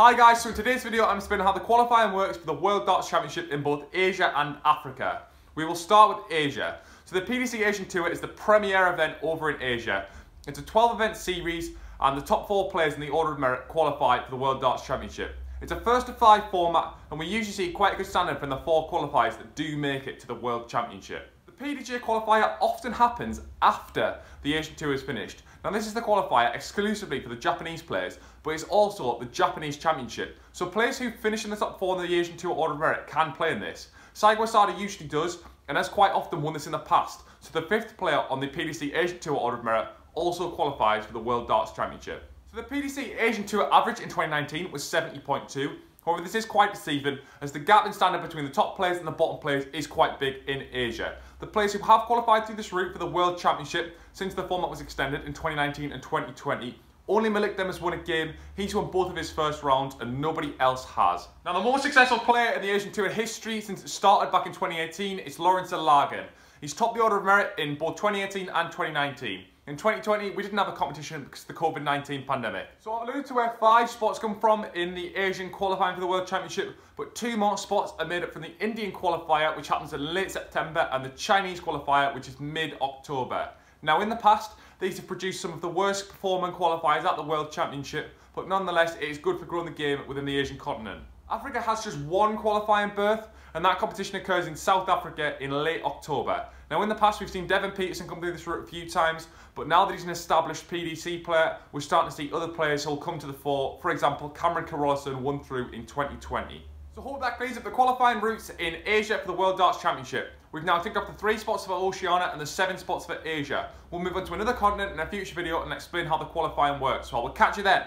Hi guys, so in today's video I'm explaining how the qualifying works for the World Darts Championship in both Asia and Africa. We will start with Asia. So the PDC Asian Tour is the premier event over in Asia. It's a 12-event series and the top 4 players in the order of merit qualify for the World Darts Championship. It's a first to 5 format and we usually see quite a good standard from the 4 qualifiers that do make it to the World Championship. The PDG qualifier often happens after the Asian Tour is finished. Now this is the qualifier exclusively for the Japanese players, but it's also the Japanese Championship. So players who finish in the top 4 in the Asian Tour order of merit can play in this. Saigo Asada usually does, and has quite often won this in the past. So the 5th player on the PDC Asian Tour order of merit also qualifies for the World Darts Championship. So the PDC Asian Tour average in 2019 was 70.2. However, this is quite deceiving as the gap in standard between the top players and the bottom players is quite big in Asia. The players who have qualified through this route for the World Championship since the format was extended in 2019 and 2020, only Malicdem has won a game. He's won both of his first rounds and nobody else has. Now the most successful player in the Asian Tour in history since it started back in 2018 is Lawrence Lagan. He's topped the order of merit in both 2018 and 2019. In 2020, we didn't have a competition because of the COVID-19 pandemic. So I've alluded to where 5 spots come from in the Asian qualifying for the World Championship, but 2 more spots are made up from the Indian qualifier, which happens in late September, and the Chinese qualifier, which is mid-October. Now in the past, these have produced some of the worst performing qualifiers at the World Championship, but nonetheless, it is good for growing the game within the Asian continent. Africa has just 1 qualifying berth, and that competition occurs in South Africa in late October. Now in the past we've seen Devon Petersen come through this route a few times, but now that he's an established PDC player, we're starting to see other players who'll come to the fore. For example, Cameron Carrollison won through in 2020. So hope that clears up the qualifying routes in Asia for the World Darts Championship. We've now ticked off the 3 spots for Oceania and the 7 spots for Asia. We'll move on to another continent in a future video and explain how the qualifying works, so I will catch you then.